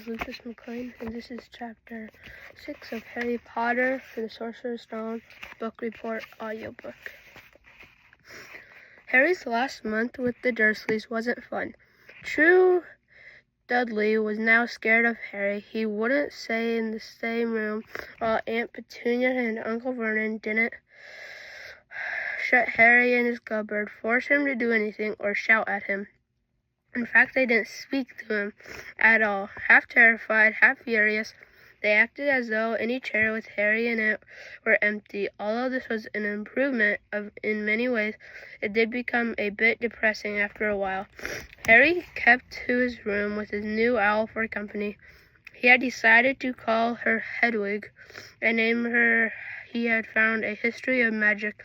Lucas McLean, and this is Chapter 6 of Harry Potter for the Sorcerer's Stone Book Report audiobook. Harry's last month with the Dursleys wasn't fun. True, Dudley was now scared of Harry. He wouldn't stay in the same room, while Aunt Petunia and Uncle Vernon didn't shut Harry in his cupboard, force him to do anything, or shout at him. In fact, they didn't speak to him at all. Half terrified, half furious, they acted as though any chair with Harry in it were empty. Although this was an improvement in many ways, it did become a bit depressing after a while. Harry kept to his room with his new owl for company. He had decided to call her Hedwig, and name her he had found a history of magic.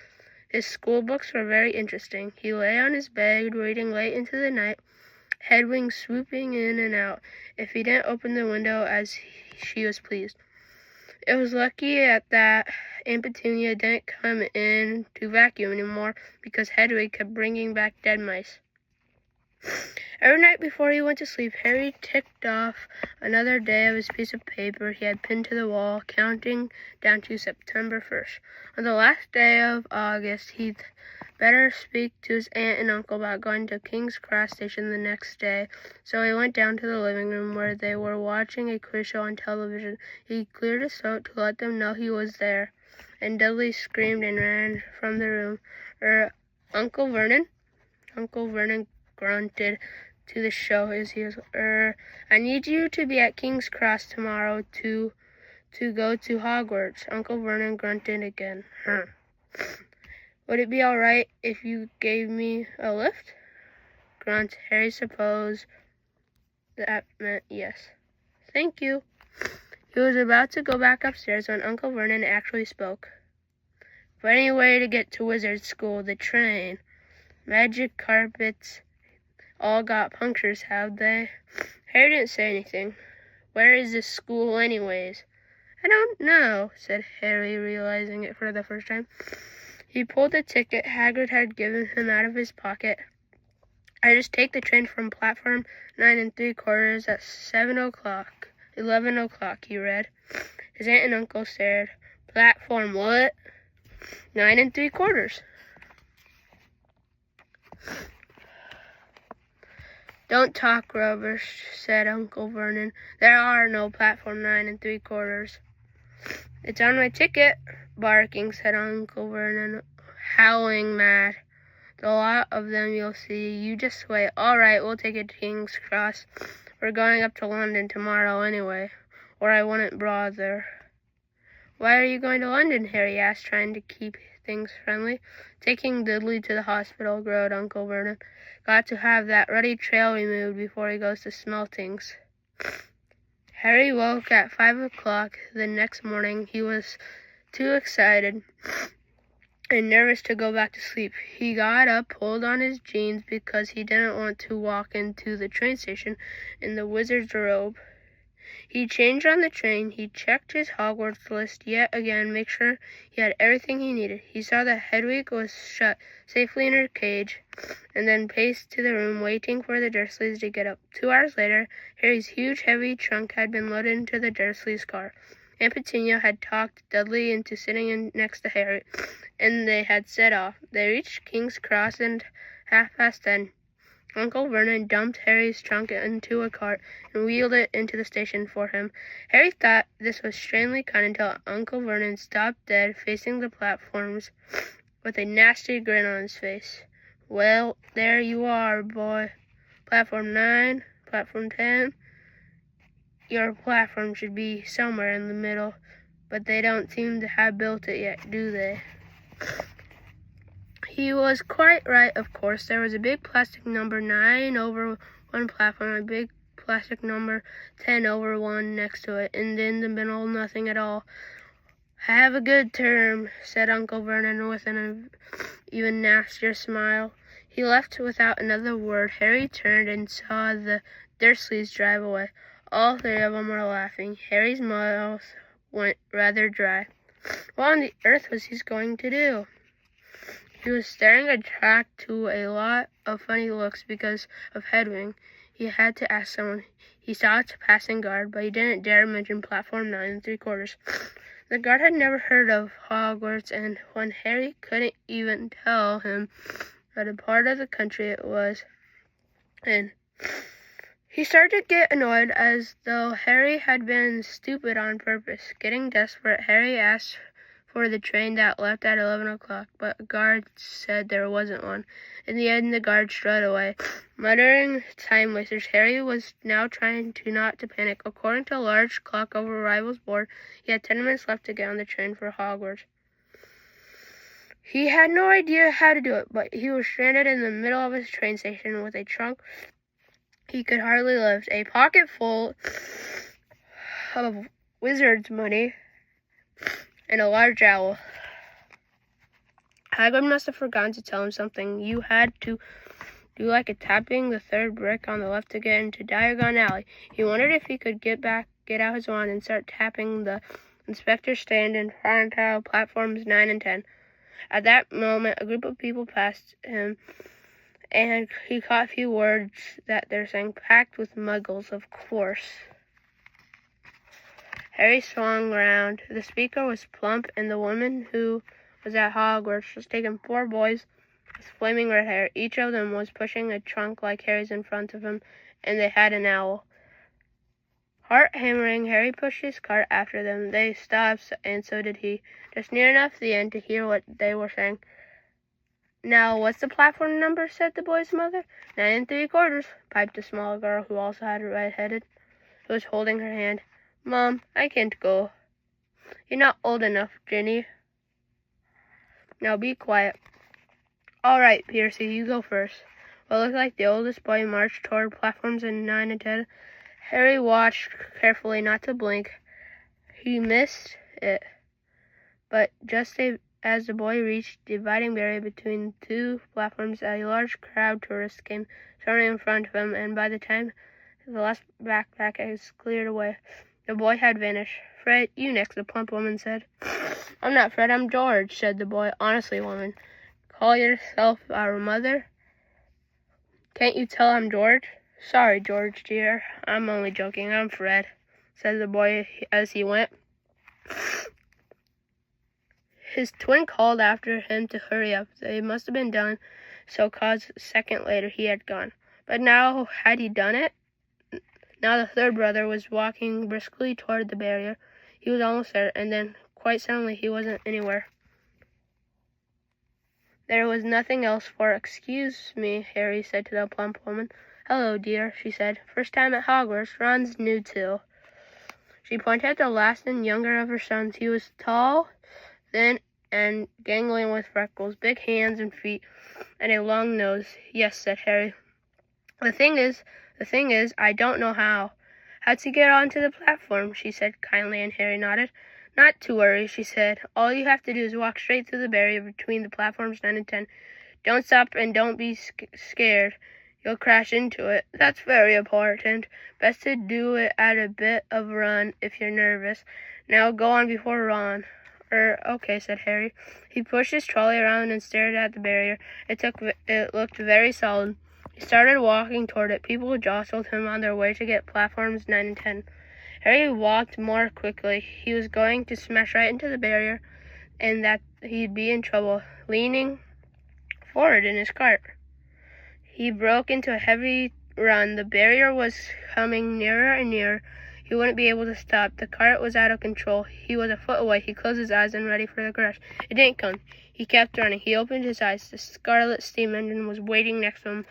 His school books were very interesting. He lay on his bed, reading late into the night, Hedwig swooping in and out if he didn't open the window as she was pleased. It was lucky at that Aunt Petunia didn't come in to vacuum anymore, because Hedwig kept bringing back dead mice. Every night before he went to sleep, Harry ticked off another day of his piece of paper he had pinned to the wall, counting down to September 1st. On the last day of August, he'd better speak to his aunt and uncle about going to King's Cross Station the next day, so he went down to the living room where they were watching a quiz show on television. He cleared his throat to let them know he was there, and Dudley screamed and ran from the room. Uncle Vernon? Uncle Vernon grunted to the show as he was, I need you to be at King's Cross tomorrow to go to Hogwarts. Uncle Vernon grunted again. Would it be all right if you gave me a lift? Grunt. Harry supposed that meant yes. Thank you. He was about to go back upstairs when Uncle Vernon actually spoke. But any way to get to Wizard School, the train. Magic carpets all got punctures, have they? Harry didn't say anything. Where is this school anyways? I don't know, said Harry, realizing it for the first time. He pulled the ticket Hagrid had given him out of his pocket. I just take the train from platform 9 3/4 at 11 o'clock, he read. His aunt and uncle stared. Platform what? 9 3/4. Don't talk rubbish, said Uncle Vernon. There are no platform 9 3/4. It's on my ticket, barking, said Uncle Vernon, howling mad. The lot of them you'll see. You just wait. All right, we'll take it to King's Cross. We're going up to London tomorrow anyway, or I wouldn't bother. Why are you going to London? Harry asked, trying to keep things friendly. Taking Dudley to the hospital, growled Uncle Vernon. Got to have that ruddy trail removed before he goes to Smeltings. Harry woke at 5 o'clock the next morning. He was too excited and nervous to go back to sleep. He got up, pulled on his jeans because he didn't want to walk into the train station in the wizard's robe. He changed on the train. He checked his Hogwarts list yet again, make sure he had everything he needed. He saw that Hedwig was shut safely in her cage, and then paced to the room, waiting for the Dursleys to get up. 2 hours later, Harry's huge, heavy trunk had been loaded into the Dursleys' car. Aunt Petunia had talked Dudley into sitting in next to Harry, and they had set off. They reached King's Cross at 10:30. Uncle Vernon dumped Harry's trunk into a cart and wheeled it into the station for him. Harry thought this was strangely kind until Uncle Vernon stopped dead, facing the platforms with a nasty grin on his face. Well, there you are, boy. Platform 9, platform 10. Your platform should be somewhere in the middle, but they don't seem to have built it yet, do they? He was quite right, of course. There was a big plastic number 9 over one platform, a big plastic number 10 over one next to it, and in the middle, nothing at all. Have a good term, said Uncle Vernon with an even nastier smile. He left without another word. Harry turned and saw the Dursleys drive away. All 3 of them were laughing. Harry's mouth went rather dry. What on the earth was he going to do? He was staring attracted to a lot of funny looks because of Hedwig. He had to ask someone. He saw its passing guard, but he didn't dare mention platform 9 3/4. The guard had never heard of Hogwarts, and when Harry couldn't even tell him what a part of the country it was in, he started to get annoyed, as though Harry had been stupid on purpose. Getting desperate, Harry asked for the train that left at 11 o'clock, but a guard said there wasn't one. In the end, the guard strode away. Muttering time wasters, Harry was now trying not to panic. According to a large clock over Arrival's board, he had 10 minutes left to get on the train for Hogwarts. He had no idea how to do it, but he was stranded in the middle of his train station with a trunk he could hardly lift, a pocket full of wizard's money, and a large owl. Hagrid must have forgotten to tell him something. You had to do like a tapping the third brick on the left to get into Diagon Alley. He wondered if he could get out his wand and start tapping the inspector's stand in front of platforms 9 and 10. At that moment, a group of people passed him, and he caught a few words that they're saying, packed with muggles, of course. Harry swung round. The speaker was plump, and the woman who was at Hogwarts was taking 4 boys with flaming red hair. Each of them was pushing a trunk like Harry's in front of him, and they had an owl. Heart hammering, Harry pushed his cart after them. They stopped, and so did he, just near enough the end to hear what they were saying. Now, what's the platform number? Said the boy's mother. 9 3/4, piped a small girl who also had a red-headed, who was holding her hand. Mom, I can't go. You're not old enough, Ginny. Now be quiet. All right, Percy, you go first. What looked like the oldest boy marched toward platforms in 9 and 10. Harry watched carefully not to blink. He missed it, but just as the boy reached the dividing barrier between 2 platforms, a large crowd of tourists came storming in front of him, and by the time the last backpack was cleared away, the boy had vanished. Fred, you next, the plump woman said. I'm not Fred, I'm George, said the boy. Honestly, woman, call yourself our mother? Can't you tell I'm George? Sorry, George, dear. I'm only joking. I'm Fred, said the boy as he went. His twin called after him to hurry up. They must have been done, so 'cause a second later he had gone. But now, had he done it? Now the third brother was walking briskly toward the barrier. He was almost there, and then, quite suddenly, he wasn't anywhere. There was nothing else for. Excuse me, Harry said to the plump woman. Hello, dear, she said. First time at Hogwarts. Ron's new too. She pointed at the last and younger of her sons. He was tall, thin, and gangling with freckles, big hands and feet, and a long nose. Yes, said Harry. The thing is, I don't know how. How'd he get onto the platform? She said kindly, and Harry nodded. Not to worry, she said. All you have to do is walk straight through the barrier between the platforms 9 and 10. Don't stop and don't be scared. You'll crash into it. That's very important. Best to do it at a bit of a run if you're nervous. Now go on before Ron. Okay, said Harry. He pushed his trolley around and stared at the barrier. It looked very solid. He started walking toward it. People jostled him on their way to get platforms 9 and 10. Harry walked more quickly. He was going to smash right into the barrier, and that he'd be in trouble. Leaning forward in his cart, he broke into a heavy run. The barrier was coming nearer and nearer. He wouldn't be able to stop. The cart was out of control. He was a foot away. He closed his eyes and ready for the crash. It didn't come. He kept running. He opened his eyes. The Scarlet Steam Engine was waiting next to him,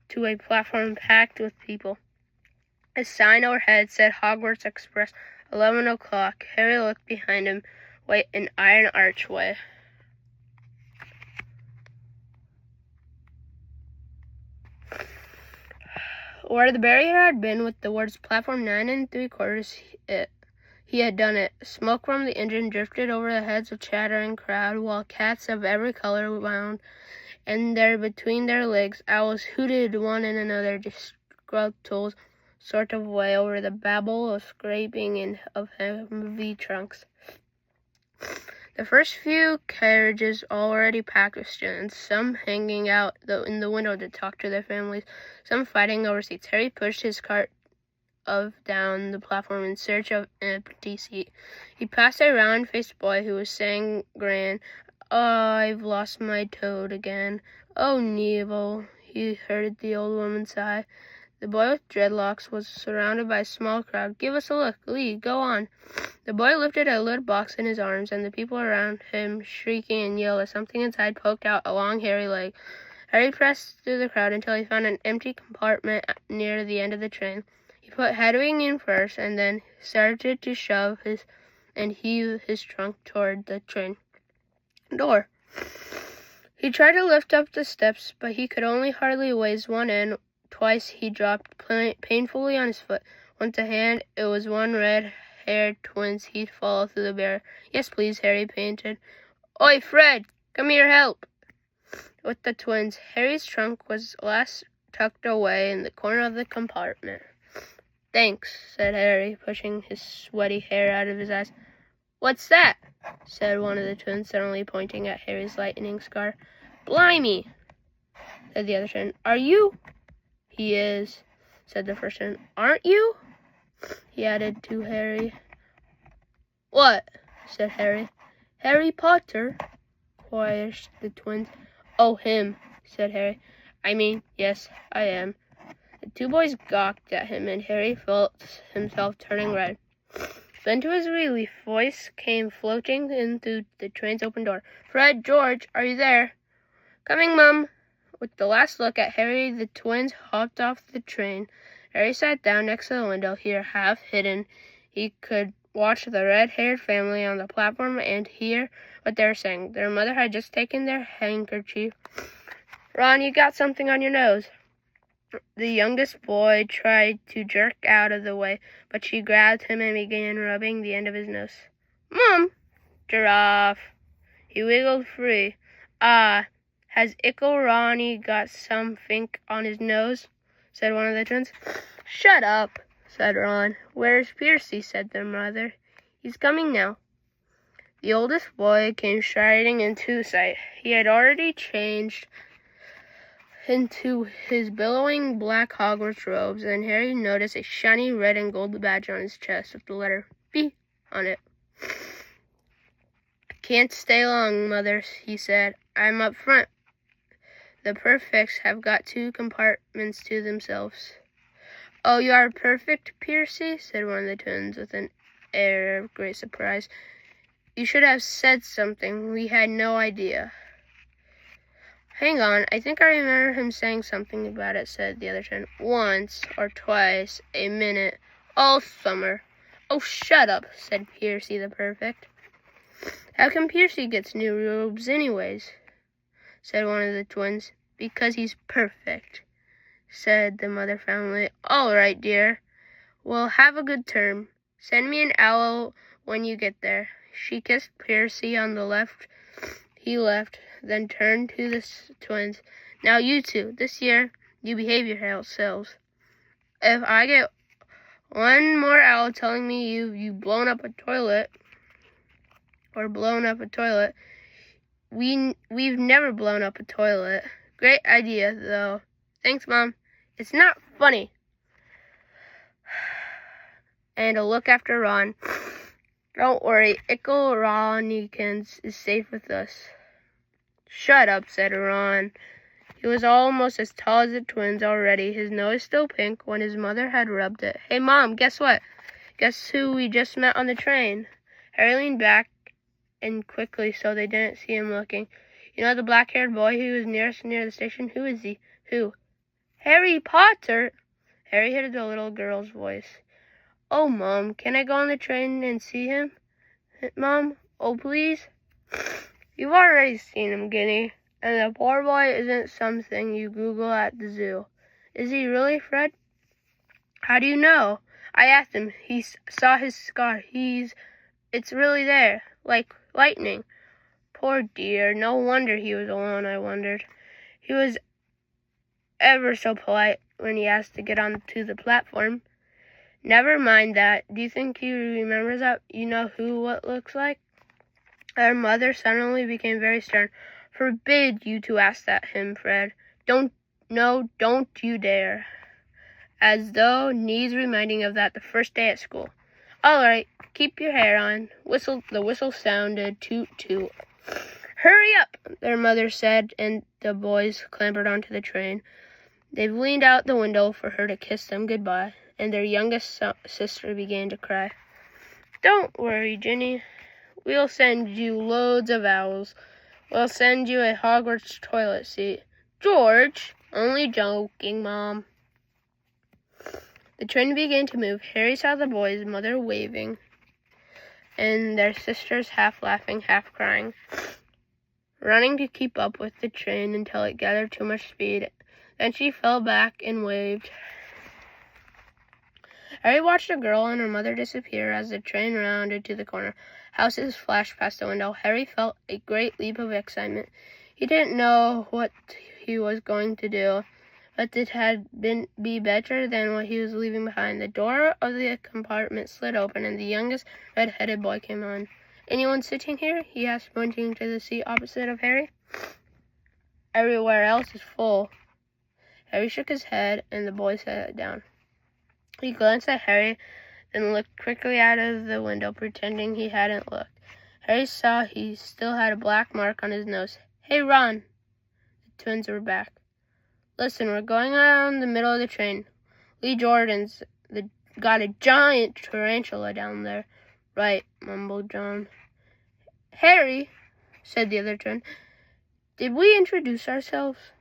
to a platform packed with people. A sign overhead said Hogwarts Express, 11 o'clock. Harry looked behind him. Wait, an iron archway. Where the barrier had been with the words platform 9 3/4, he had done it. Smoke from the engine drifted over the heads of chattering crowd, while cats of every color wound, and there between their legs, owls hooted one and another, disgruntled sort of way over the babble of scraping and of heavy trunks. The first few carriages already packed with students, some hanging out in the window to talk to their families, some fighting over seats. Harry pushed his cart down the platform in search of an empty seat. He passed a round-faced boy who was saying grin, "Oh, I've lost my toad again. Oh, Neville," he heard the old woman sigh. The boy with dreadlocks was surrounded by a small crowd. "Give us a look. Lee, go on." The boy lifted a little box in his arms, and the people around him shrieking and yelled as something inside poked out a long, hairy leg. Harry pressed through the crowd until he found an empty compartment near the end of the train. He put Hedwig in first, and then started to shove and heave his trunk toward the train door. He tried to lift up the steps, but he could only hardly raise one end. Twice he dropped painfully on his foot. Once a hand, it was one red-haired twins he'd follow through the barrier. "Yes, please," Harry panted. "Oi, Fred! Come here, help!" With the twins, Harry's trunk was last tucked away in the corner of the compartment. "Thanks," said Harry, pushing his sweaty hair out of his eyes. "What's that?" said one of the twins, suddenly pointing at Harry's lightning scar. "Blimey!" said the other twin. "Are you?" "He is," said the first twin. "Aren't you?" he added to Harry. "What?" said Harry. "Harry Potter," quieted the twins. "Oh, him," said Harry. "I mean, yes, I am." The two boys gawked at him, and Harry felt himself turning red. Then, to his relief, voice came floating in through the train's open door. "Fred, George, are you there?" "Coming, Mum." With the last look at Harry, the twins hopped off the train. Harry sat down next to the window. Here, half hidden, he could watch the red-haired family on the platform and hear what they were saying. Their mother had just taken their handkerchief. "Ron, you got something on your nose." The youngest boy tried to jerk out of the way, but she grabbed him and began rubbing the end of his nose. "Mom!" "Giraffe." He wiggled free. "Ah, has Ickle Ronnie got something on his nose?" said one of the twins. "Shut up," said Ron. "Where's Percy?" said their mother. "He's coming now." The oldest boy came striding into sight. He had already changed into his billowing black Hogwarts robes, and Harry noticed a shiny red and gold badge on his chest with the letter B on it. "Can't stay long, Mother," he said. "I'm up front. The Perfects have got 2 compartments to themselves." "Oh, you are perfect, Percy?" said one of the twins with an air of great surprise. "You should have said something. We had no idea." "Hang on, I think I remember him saying something about it," said the other twin. "Once or twice a minute all summer." "Oh, shut up," said Percy the Perfect. "How come Percy gets new robes anyways?" said one of the twins. "Because he's perfect," said the mother family. "All right, dear. Well, have a good term. Send me an owl when you get there." She kissed Percy on the left. He left, then turned to the twins. "Now you two, this year, you behave yourselves. If I get one more owl telling me you've blown up a toilet, we've never blown up a toilet." "Great idea, though." "Thanks, Mom." "It's not funny." And a look after Ron. "Don't worry, Ickle Ronnikins is safe with us." "Shut up," said Ron. He was almost as tall as the twins already, his nose still pink when his mother had rubbed it. "Hey, Mom, guess what? Guess who we just met on the train?" Harry leaned back and quickly so they didn't see him looking. "You know the black-haired boy who was nearest near the station? Who is he?" "Who?" "Harry Potter." Harry heard the little girl's voice. "Oh, Mom, can I go on the train and see him? Mom, oh, please." "You've already seen him, Guinea, and the poor boy isn't something you Google at the zoo." "Is he really, Fred?" "How do you know?" "I asked him. He saw his scar. It's really there, like lightning." "Poor dear, no wonder he was alone," I wondered. "He was ever so polite when he asked to get onto the platform." "Never mind that. Do you think he remembers that? You know what looks like?" Our mother suddenly became very stern. "Forbid you to ask that him, Fred. Don't you dare." as though needs reminding of that the first day at school. "All right, keep your hair on." The whistle sounded, toot toot. "Hurry up," their mother said, and the boys clambered onto the train. They leaned out the window for her to kiss them goodbye, and their youngest sister began to cry. "Don't worry, Ginny. We'll send you loads of owls. We'll send you a Hogwarts toilet seat." "George!" "Only joking, Mom." The train began to move. Harry saw the boys' mother waving, and their sisters half laughing, half crying, running to keep up with the train until it gathered too much speed. Then she fell back and waved. Harry watched a girl and her mother disappear as the train rounded to the corner. Houses flashed past the window. Harry felt a great leap of excitement. He didn't know what he was going to do, but it had be better than what he was leaving behind. The door of the compartment slid open, and the youngest red-headed boy came on. "Anyone sitting here?" he asked, pointing to the seat opposite of Harry. "Everywhere else is full." Harry shook his head, and the boy sat down. He glanced at Harry, then looked quickly out of the window, pretending he hadn't looked. Harry saw he still had a black mark on his nose. "Hey, Ron!" The twins were back. "Listen, we're going around the middle of the train. Lee Jordan's got a giant tarantula down there." "Right," mumbled John. "Harry," said the other twin, "did we introduce ourselves?"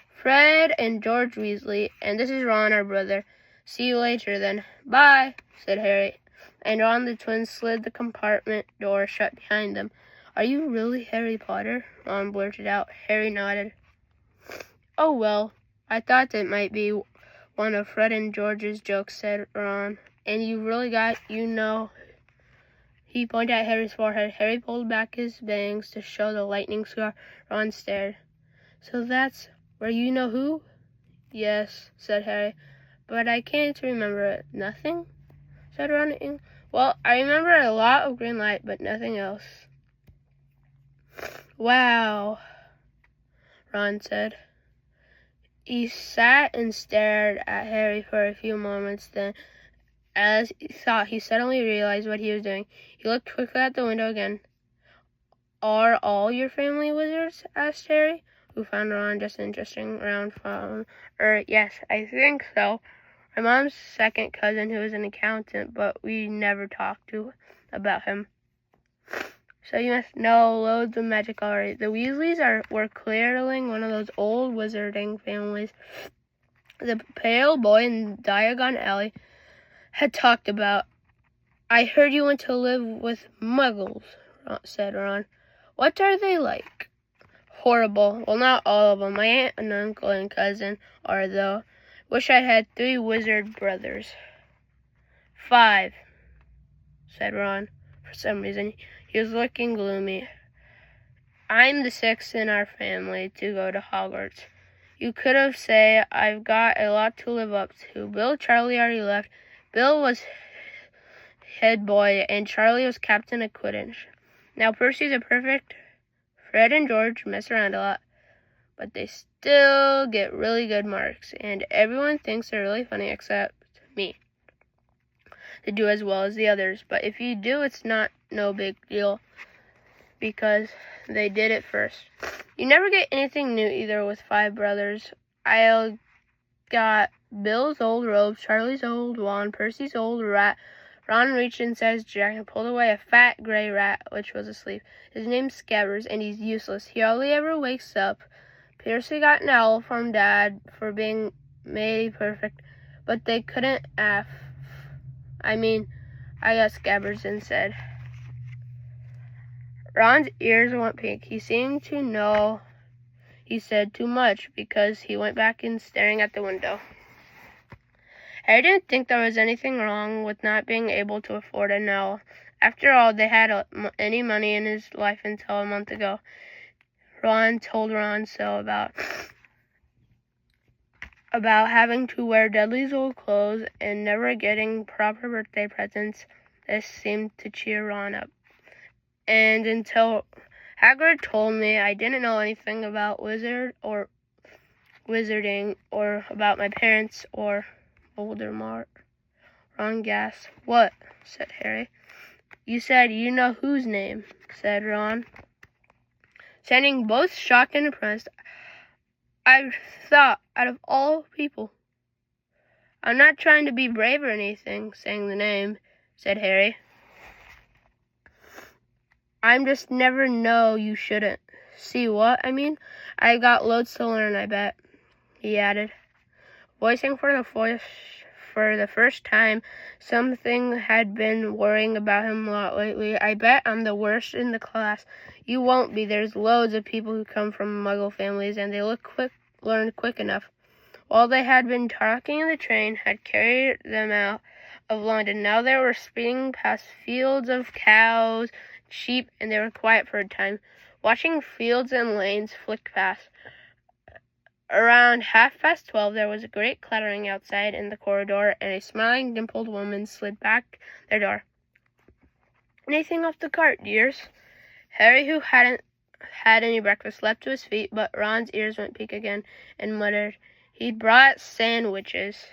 "Fred and George Weasley, and this is Ron, our brother. See you later, then." "Bye," said Harry, and Ron the twins slid the compartment door shut behind them. "Are you really Harry Potter?" Ron blurted out. Harry nodded. "Oh, well, I thought that might be one of Fred and George's jokes," said Ron. "And you really got, He pointed at Harry's forehead. Harry pulled back his bangs to show the lightning scar. Ron stared. "So that's where you know who?" "Yes," said Harry, "but I can't remember it." "Nothing?" said Ron. "Well, I remember a lot of green light, but nothing else." "Wow," Ron said. He sat and stared at Harry for a few moments, then, as he thought, he suddenly realized what he was doing. He looked quickly at the window again. "Are all your family wizards?" asked Harry, who found Ron just interesting around phone. Yes, I think so. My mom's second cousin, who is an accountant, but we never talked about him." "So you must know loads of magic already." "The Weasleys were clearly one of those old wizarding families the pale boy in Diagon Alley had talked about." "I heard you went to live with muggles," said Ron. "What are they like?" "Horrible. Well, not all of them. My aunt and uncle and cousin are, though. Wish I had 3 wizard brothers." "5, said Ron. For some reason, he was looking gloomy. "I'm the 6th in our family to go to Hogwarts. You could have said I've got a lot to live up to. Bill, Charlie already left. Bill was head boy, and Charlie was captain of Quidditch. Now Percy's a perfect. Fred and George mess around a lot, but they still get really good marks, and everyone thinks they're really funny except me. They do as well as the others, but if you do, it's no big deal, because they did it first. You never get anything new either with 5 brothers. I got Bill's old robe, Charlie's old wand, Percy's old rat." Ron reached inside his jacket and pulled away a fat gray rat, which was asleep. "His name's Scabbers, and he's useless. He hardly ever wakes up. Percy got an owl from Dad for being made perfect, but they couldn't I got Scabbers instead." Ron's ears went pink. He seemed to know he said too much, because he went back in staring at the window. Harry didn't think there was anything wrong with not being able to afford an owl. After all, they had any money in his life until a month ago. Ron told Ron so about having to wear Dudley's old clothes and never getting proper birthday presents. This seemed to cheer Ron up. "And until Hagrid told me, I didn't know anything about wizarding, or about my parents, or Voldemort. Ron gasped. What? Said Harry. You said you know whose name, said Ron. Standing both shocked and impressed, I thought, out of all people. I'm not trying to be brave or anything, saying the name, said Harry. I'm just never know you shouldn't. See what I mean? I got loads to learn, I bet, he added, voicing for the first time something had been worrying about him a lot lately. I bet I'm the worst in the class. You won't be. There's loads of people who come from Muggle families, and they learn quick enough. While they had been talking in the train had carried them out of London. Now they were speeding past fields of cows, sheep, and they were quiet for a time, watching fields and lanes flick past. Around 12:30, there was a great clattering outside in the corridor, and a smiling, dimpled woman slid back their door. Anything off the cart, dears? Harry, who hadn't had any breakfast, leapt to his feet, but Ron's ears went pink again, and muttered, He'd brought sandwiches.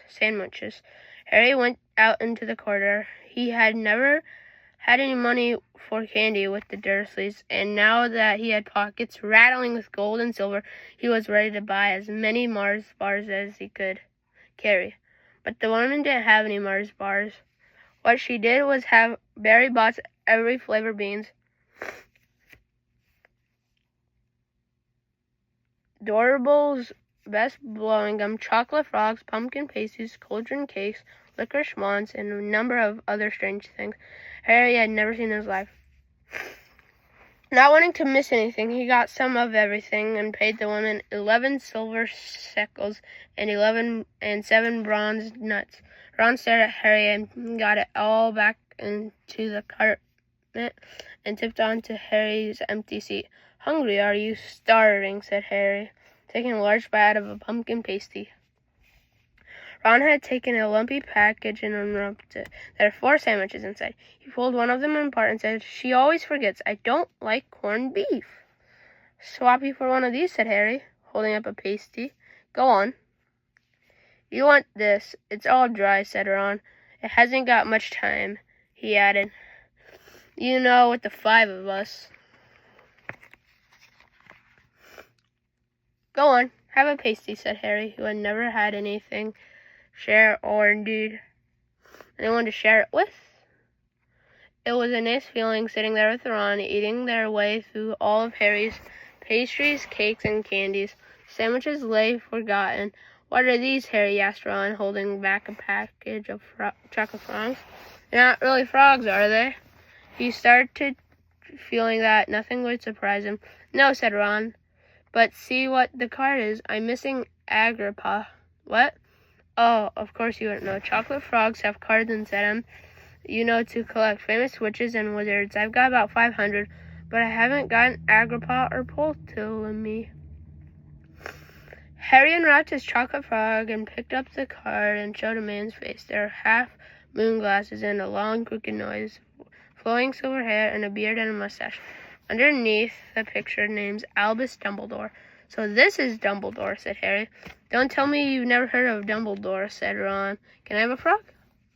Harry went out into the corridor. He had never had any money for candy with the Dursleys, and now that he had pockets rattling with gold and silver, he was ready to buy as many Mars bars as he could carry. But the woman didn't have any Mars bars. What she did was have berry bots, every flavor beans, Dorables, best blowing gum, chocolate frogs, pumpkin pasties, cauldron cakes, licorice wands, and a number of other strange things Harry had never seen in his life. Not wanting to miss anything, he got some of everything and paid the woman 11 silver shekels and 7 bronze nuts. Ron stared at Harry and got it all back into the cart and tipped onto Harry's empty seat. Hungry, are you? Starving, said Harry, taking a large bite of a pumpkin pasty. Ron had taken a lumpy package and unwrapped it. There were 4 sandwiches inside. He pulled one of them apart and said, She always forgets. I don't like corned beef. Swap you for one of these, said Harry, holding up a pasty. Go on. You want this. It's all dry, said Ron. It hasn't got much time, he added. You know, with the 5 of us. Go on, have a pasty, said Harry, who had never had anything share or indeed anyone to share it with. It was a nice feeling sitting there with Ron, eating their way through all of Harry's pastries, cakes, and candies. Sandwiches lay forgotten. What are these, Harry asked Ron, holding back a package of chocolate frogs. They're not really frogs, are they? He started feeling that nothing would surprise him. No, said Ron. But see what the card is. I'm missing Agrippa. What? Oh, of course you don't know. Chocolate frogs have cards inside them, you know, to collect famous witches and wizards. I've got about 500, but I haven't gotten Agrippa or Ptolemy. Harry unwrapped his chocolate frog and picked up the card and showed a man's face. There were half-moon glasses and a long, crooked nose, flowing silver hair, and a beard and a mustache. Underneath the picture, name's Albus Dumbledore. So this is Dumbledore, said Harry. Don't tell me you've never heard of Dumbledore, said Ron. Can I have a frog?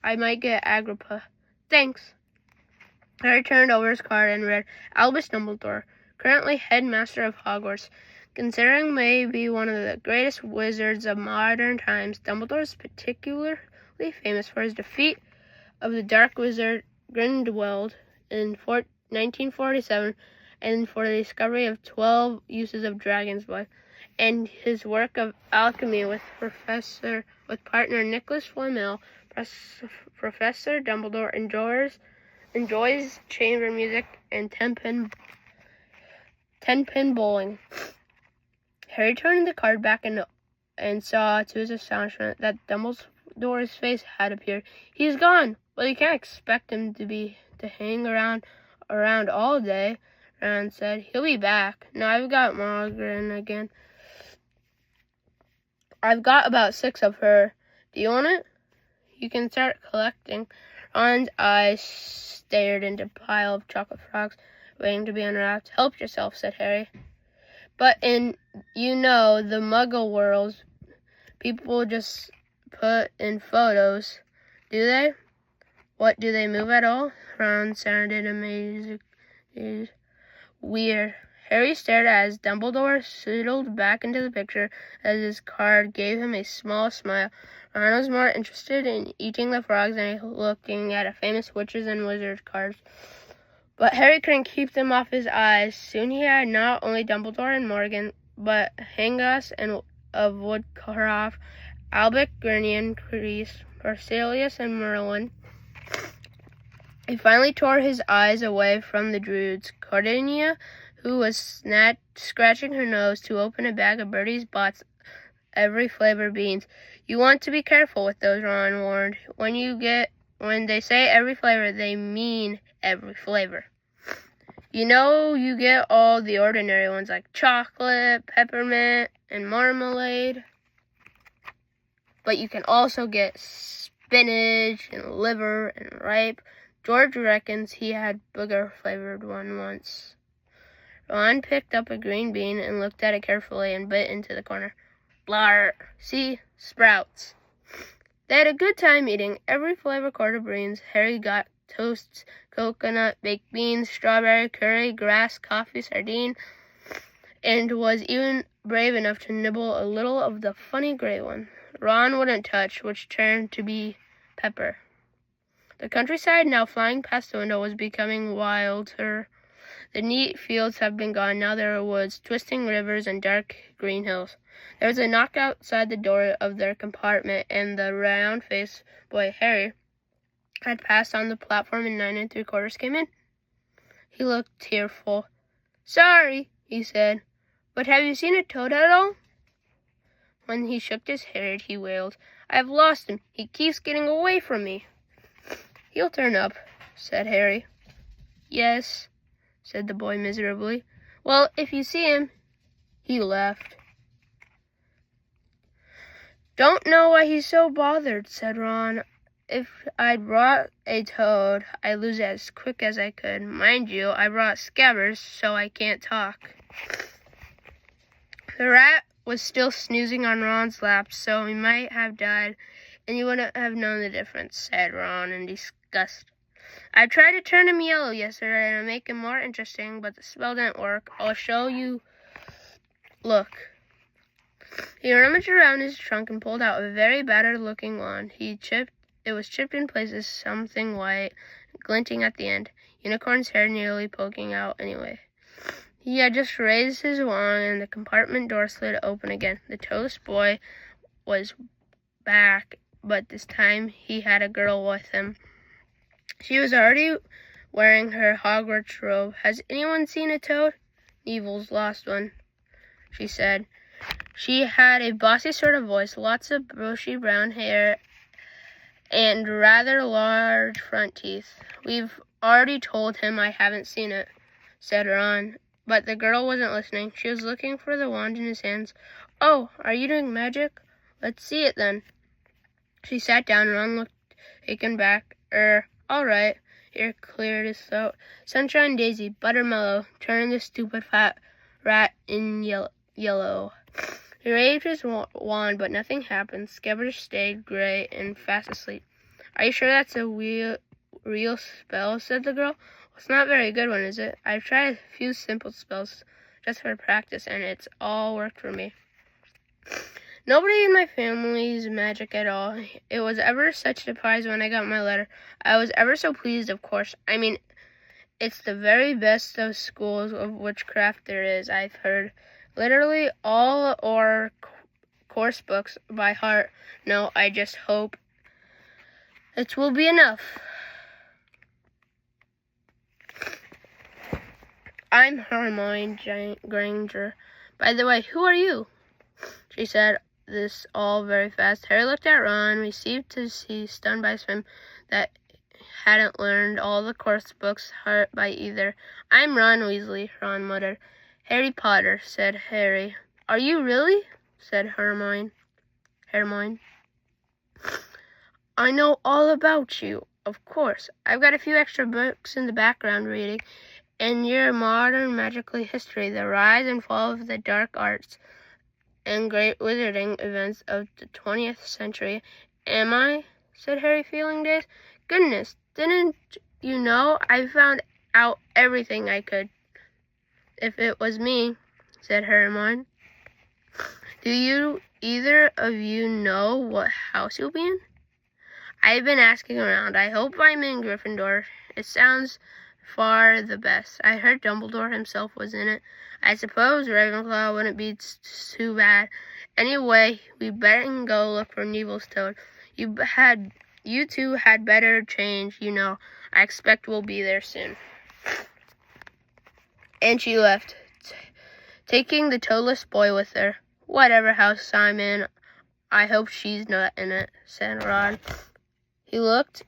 I might get Agrippa. Thanks. Harry turned over his card and read, Albus Dumbledore, currently headmaster of Hogwarts. Considering maybe one of the greatest wizards of modern times, Dumbledore is particularly famous for his defeat of the Dark Wizard Grindelwald in 1947, and for the discovery of 12 uses of dragon's blood, and his work of alchemy with partner Nicholas Flamel. Professor Dumbledore enjoys chamber music and ten-pin bowling. Harry turned the card back and saw, to his astonishment, that Dumbledore's face had appeared. He's gone. Well, you can't expect him to hang around all day, Ron said. He'll be back. No, I've got Margaret again. I've got about 6 of her. Do you want it? You can start collecting. Ron's eyes stared into a pile of chocolate frogs, waiting to be unwrapped. Help yourself, said Harry. But in, the Muggle world, people just put in photos, do they? What, do they move at all? Ron sounded amazed. Weird. Harry stared as Dumbledore settled back into the picture as his card gave him a small smile. Ron was more interested in eating the frogs than looking at a famous witches and wizards cards. But Harry couldn't keep them off his eyes. Soon he had not only Dumbledore and Morgan, but Hangos and of Woodcroft, Albus, Grinion, Crease, Berselius, and Merlin. He finally tore his eyes away from the druids. Cordelia, who was scratching her nose to open a bag of Bertie's Bott's every flavor beans. You want to be careful with those, Ron warned. When they say every flavor, they mean every flavor. You know, you get all the ordinary ones like chocolate, peppermint, and marmalade. But you can also get spinach and liver and ripe. George reckons he had booger-flavored one once. Ron picked up a green bean and looked at it carefully and bit into the corner. Blar! See? Sprouts. They had a good time eating every flavor quarter beans. Harry got toasts, coconut, baked beans, strawberry, curry, grass, coffee, sardine, and was even brave enough to nibble a little of the funny gray one Ron wouldn't touch, which turned to be pepper. The countryside, now flying past the window, was becoming wilder. The neat fields have been gone. Now there are woods, twisting rivers, and dark green hills. There was a knock outside the door of their compartment, and the round-faced boy, Harry, had passed on the platform in 9 3/4 came in. He looked tearful. Sorry, he said, but have you seen a toad at all? When he shook his head, he wailed, I've lost him. He keeps getting away from me. He'll turn up, said Harry. Yes, said the boy miserably. Well, if you see him. He left. Don't know why he's so bothered, said Ron. If I'd brought a toad, I'd lose it as quick as I could. Mind you, I brought Scabbers, so I can't talk. The rat was still snoozing on Ron's lap, so he might have died, and you wouldn't have known the difference, said Ron in disgust. I tried to turn him yellow yesterday and make him more interesting, but the spell didn't work. I'll show you. Look. He rummaged around his trunk and pulled out a very battered-looking wand. It was chipped in places, something white, glinting at the end. Unicorn's hair nearly poking out anyway. He had just raised his wand, and the compartment door slid open again. The toast boy was back, but this time he had a girl with him. She was already wearing her Hogwarts robe. Has anyone seen a toad? Neville's lost one, she said. She had a bossy sort of voice, lots of bushy brown hair, and rather large front teeth. We've already told him I haven't seen it, said Ron. But the girl wasn't listening. She was looking for the wand in his hands. Oh, are you doing magic? Let's see it then. She sat down. Ron looked taken back. All right. Here cleared his throat. Sunshine Daisy, Buttermellow, turn the stupid fat rat in yellow. He waved his wand, but nothing happened. Scabbers stayed gray and fast asleep. Are you sure that's a real spell? Said the girl. Well, it's not a very good one, is it? I've tried a few simple spells just for practice, and it's all worked for me. Nobody in my family's magic at all. It was ever such a surprise when I got my letter. I was ever so pleased, of course. I mean, it's the very best of schools of witchcraft there is, I've heard. Literally all our course books by heart. No, I just hope it will be enough. I'm Hermione Granger. By the way, who are you? She said this all very fast. Harry looked at Ron, received to see, stunned by swim, that hadn't learned all the course books heart by either. I'm Ron Weasley, Ron muttered. Harry Potter, said Harry. Are you really? Said Hermione. I know all about you, of course. I've got a few extra books in the background reading, and your modern magical history, the rise and fall of the dark arts. and great wizarding events of the 20th century. Am I? Said Harry, feeling dazed. Goodness, didn't you know? I found out everything I could. If it was me, said Hermione. Do you either of you know what house you'll be in? I've been asking around. I hope I'm in Gryffindor. It sounds far the best. I heard Dumbledore himself was in it. I suppose Ravenclaw wouldn't be too bad. Anyway, we better go look for Neville's toad. You two had better change, you know. I expect we'll be there soon. And she left, taking the toadless boy with her. Whatever house I'm in, I hope she's not in it, said Ron. He looked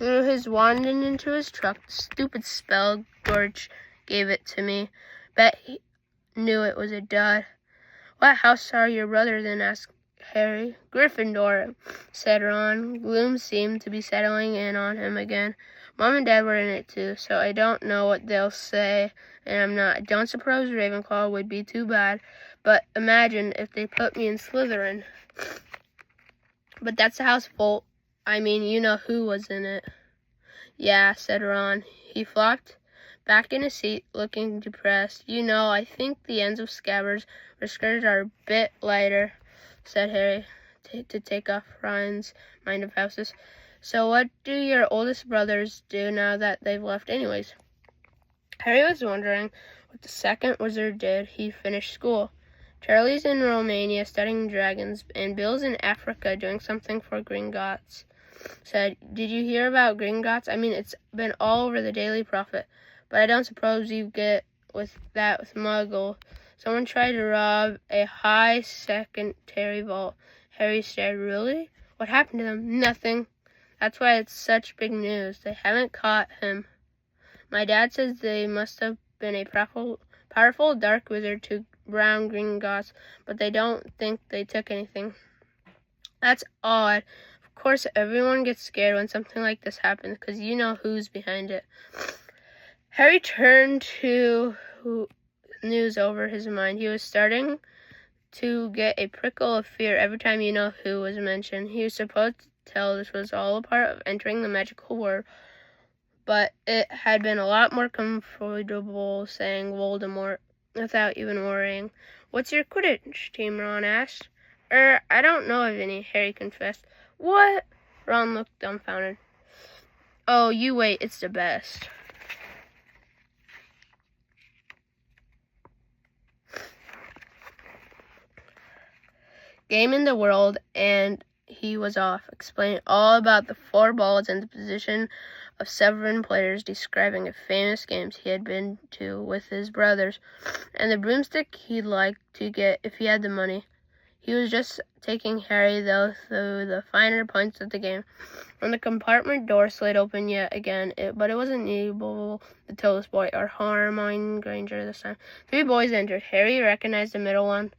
threw his wand into his truck. Stupid spell, George gave it to me. Bet he knew it was a dud. What house are your brothers in? Asked Harry. Gryffindor, said Ron. Gloom seemed to be settling in on him again. Mom and Dad were in it too, so I don't know what they'll say, and I'm not. I don't suppose Ravenclaw would be too bad, but imagine if they put me in Slytherin. But that's the house full. I mean, you know who was in it. Yeah, said Ron. He flopped back in his seat, looking depressed. You know, I think the ends of Scabbers' whiskers are a bit lighter, said Harry, to take off Ron's mind of houses. So what do your oldest brothers do now that they've left anyways? Harry was wondering what the second wizard did. He finished school. Charlie's in Romania studying dragons, and Bill's in Africa doing something for Gringotts. Said, did you hear about Gringotts? I mean, it's been all over the Daily Prophet, but I don't suppose you get with Muggle. Someone tried to rob a high secondary vault. Harry stared. Really? What happened to them? Nothing. That's why it's such big news. They haven't caught him. My dad says they must have been a powerful dark wizard to brown Gringotts, but they don't think they took anything. That's odd. Of course, everyone gets scared when something like this happens, because you know who's behind it. Harry turned to news over his mind. He was starting to get a prickle of fear every time you know who was mentioned. He was supposed to tell this was all a part of entering the magical world, but it had been a lot more comfortable saying Voldemort without even worrying. What's your Quidditch team? Ron asked. I don't know of any, Harry confessed. What? Ron looked dumbfounded. Oh, you wait, it's the best. Game in the world, and he was off, explaining all about the 4 balls and the position of 7 players, describing the famous games he had been to with his brothers, and the broomstick he'd like to get if he had the money. He was just taking Harry, though, through the finer points of the game. When the compartment door slid open yet again, but it wasn't Neville, the toadless boy, or Hermione Granger this time. 3 boys entered. Harry recognized the middle one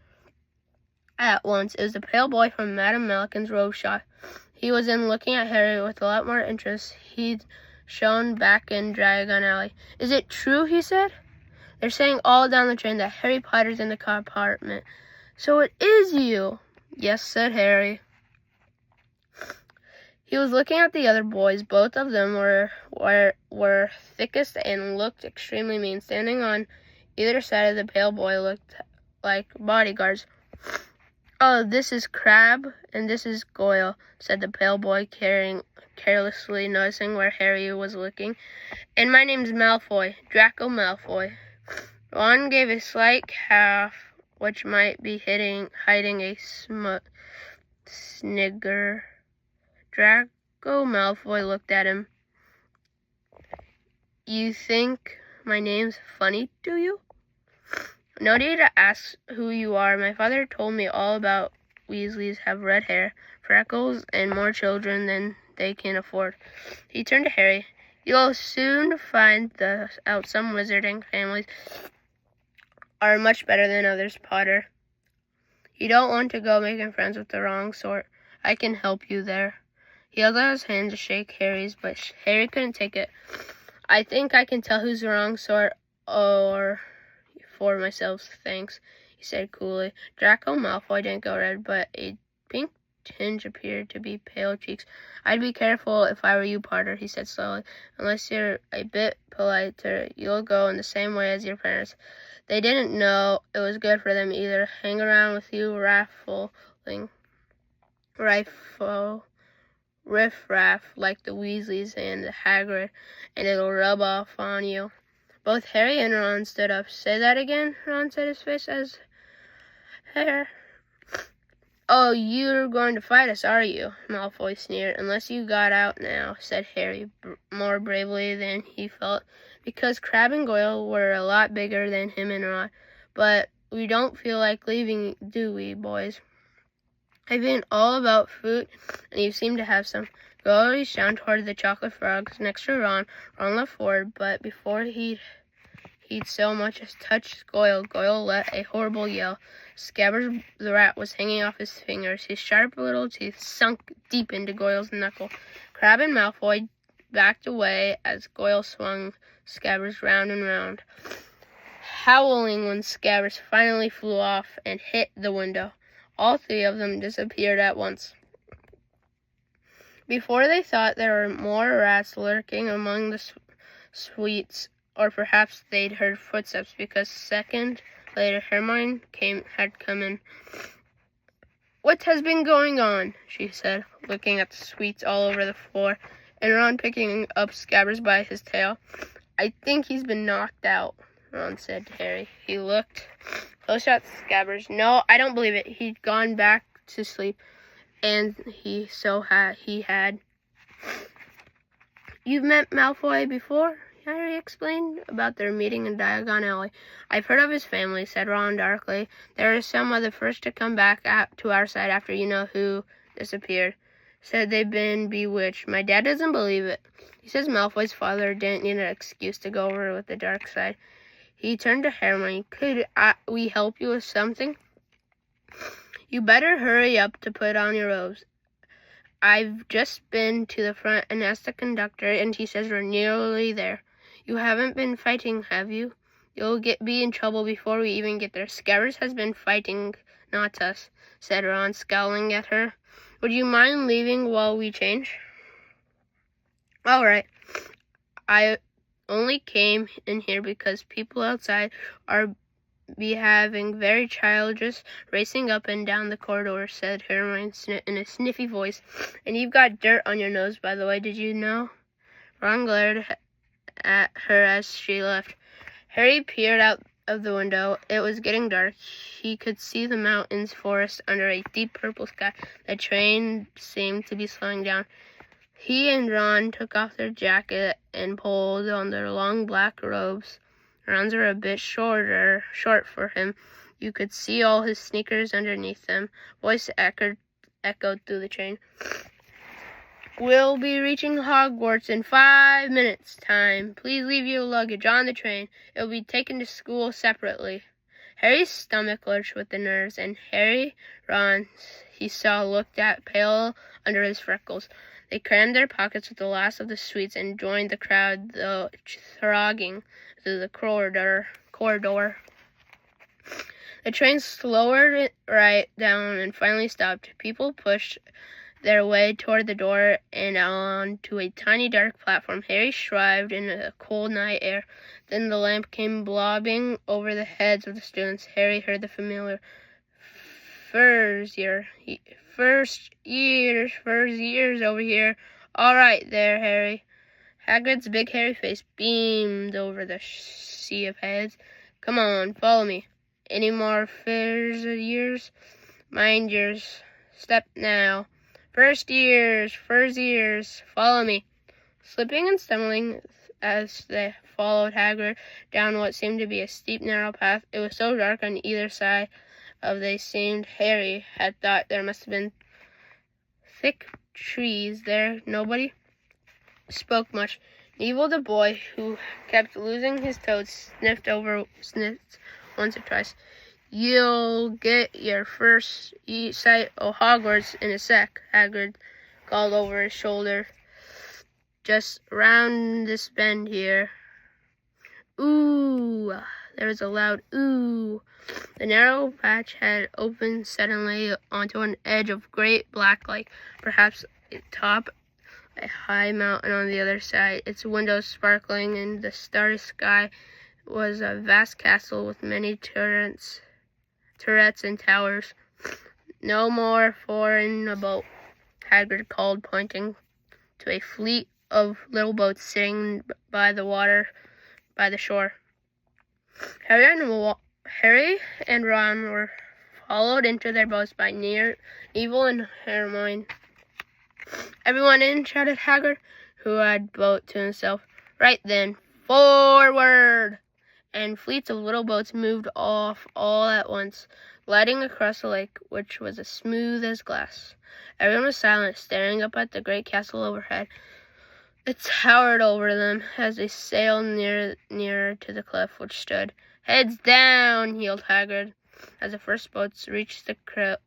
at once. It was the pale boy from Madame Malkin's robe shop. He was in looking at Harry with a lot more interest he'd shown back in Diagon Alley. Is it true, he said? They're saying all down the train that Harry Potter's in the compartment. So it is you. Yes, said Harry. He was looking at the other boys. Both of them were thickest and looked extremely mean. Standing on either side of the pale boy looked like bodyguards. Oh, this is Crabbe, and this is Goyle, said the pale boy, carelessly noticing where Harry was looking. And my name's Malfoy, Draco Malfoy. Ron gave a slight cough, which might be hiding a snigger. Draco Malfoy looked at him. You think my name's funny, do you? No need to ask who you are. My father told me all about Weasleys have red hair, freckles, and more children than they can afford. He turned to Harry. You'll soon find out some wizarding families are much better than others, Potter. You don't want to go making friends with the wrong sort. I can help you there. He held out his hand to shake Harry's, but Harry couldn't take it. I think I can tell who's the wrong sort, or for myself, thanks. he said coolly. Draco Malfoy didn't go red, but a pink tinge appeared to be pale cheeks. I'd be careful if I were you, Potter, he said slowly. Unless you're a bit politer, you'll go in the same way as your parents. They didn't know it was good for them either. Hang around with you, riff-raff like the Weasleys and the Hagrid, and it'll rub off on you. Both Harry and Ron stood up. Say that again, Ron said, his face as hair. Oh, you're going to fight us, are you? Malfoy sneered. Unless you got out now, said Harry, more bravely than he felt, because Crabbe and Goyle were a lot bigger than him and Ron. But we don't feel like leaving, do we, boys? I've been all about food, and you seem to have some. Goyle reached down toward the chocolate frogs next to Ron. Ron leapt forward, but before he'd so much as touched Goyle, Goyle let a horrible yell. Scabbers the rat was hanging off his fingers. His sharp little teeth sunk deep into Goyle's knuckle. Crabbe and Malfoy backed away as Goyle swung Scabbers round and round, howling when Scabbers finally flew off and hit the window. All three of them disappeared at once. Before they thought there were more rats lurking among the sweets, or perhaps they'd heard footsteps, because a second later Hermione had come in. What has been going on? She said, looking at the sweets all over the floor, and Ron picking up Scabbers by his tail. I think he's been knocked out, Ron said to Harry. He looked close at Scabbers. No, I don't believe it. He'd gone back to sleep, and he had. You've met Malfoy before? Harry explained, about their meeting in Diagon Alley. I've heard of his family, said Ron darkly. There are some of the first to come back to our side after you-know-who disappeared. Said they've been bewitched. My dad doesn't believe it. He says Malfoy's father didn't need an excuse to go over with the dark side. He turned to Hermione. Could we help you with something? You better hurry up to put on your robes. I've just been to the front and asked the conductor, and he says we're nearly there. You haven't been fighting, have you? You'll be in trouble before we even get there. Scabbers has been fighting, not us, said Ron, scowling at her. Would you mind leaving while we change? All right. I only came in here because people outside are behaving very childish, racing up and down the corridor, said Hermione in a sniffy voice. And you've got dirt on your nose, by the way, did you know? Ron glared at her as she left. Harry peered out of the window. It was getting dark. He could see the mountains forest under a deep purple sky. The train seemed to be slowing down. He and Ron took off their jacket and pulled on their long black robes. Ron's were a bit short for him. You could see all his sneakers underneath them. Voice echoed through the train. We'll be reaching Hogwarts in 5 minutes' time. Please leave your luggage on the train. It will be taken to school separately. Harry's stomach lurched with the nerves, and Ron, he saw, looked at pale under his freckles. They crammed their pockets with the last of the sweets and joined the crowd, though thronging through the corridor. The train slowed right down and finally stopped. People pushed their way toward the door and onto a tiny dark platform. Harry shivered in the cold night air. Then the lamp came blobbing over the heads of the students. Harry heard the familiar first years over here. All right there, Harry. Hagrid's big hairy face beamed over the sea of heads. Come on, follow me. Any more first years? Mind your step now. First years, follow me. Slipping and stumbling as they followed Hagrid down what seemed to be a steep, narrow path. It was so dark on either side of they seemed. Harry had thought there must have been thick trees there. Nobody spoke much. Neville, the boy who kept losing his toes, sniffed once or twice. You'll get your first sight of Hogwarts in a sec, Hagrid called over his shoulder. Just round this bend here. Ooh, There was a loud ooh. The narrow patch had opened suddenly onto an edge of great black light, perhaps atop a high mountain on the other side, its windows sparkling in the starry sky, was a vast castle with many turrets and towers. "No more foreign a boat," Hagrid called, pointing to a fleet of little boats sitting by the shore. Harry and Ron were followed into their boats by Neville and Hermione. "Everyone in!" shouted Hagrid, who had boat to himself. Right then, forward! And fleets of little boats moved off all at once, gliding across the lake, which was as smooth as glass. Everyone was silent, staring up at the great castle overhead. It towered over them as they sailed nearer to the cliff which stood. "Heads down!" yelled Hagrid, as the first boats reached the cliff.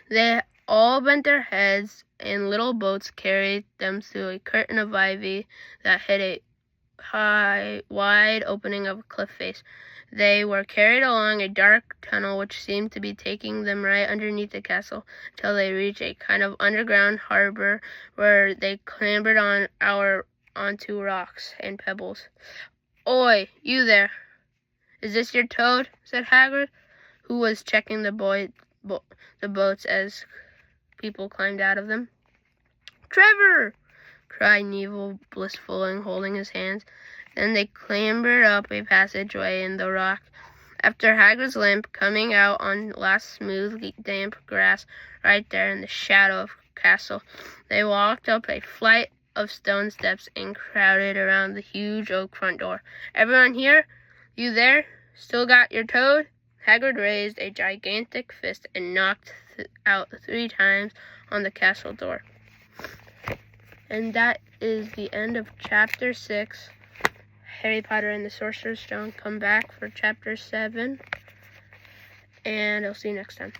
They all bent their heads, and little boats carried them through a curtain of ivy that hid a wide opening of a cliff face. They were carried along a dark tunnel which seemed to be taking them right underneath the castle, till they reached a kind of underground harbor where they clambered onto rocks and pebbles. "Oi, you there! Is this your toad?" said Hagrid, who was checking the boats as people climbed out of them. "Trevor!" cried Neville, blissfully holding his hands. Then they clambered up a passageway in the rock. After Hagrid's lamp, coming out on last smooth, damp grass right there in the shadow of the castle, they walked up a flight of stone steps and crowded around the huge oak front door. "Everyone here? You there? Still got your toad?" Hagrid raised a gigantic fist and knocked out 3 times on the castle door. And that is the end of Chapter 6. Harry Potter and the Sorcerer's Stone. Come back for Chapter 7. And I'll see you next time.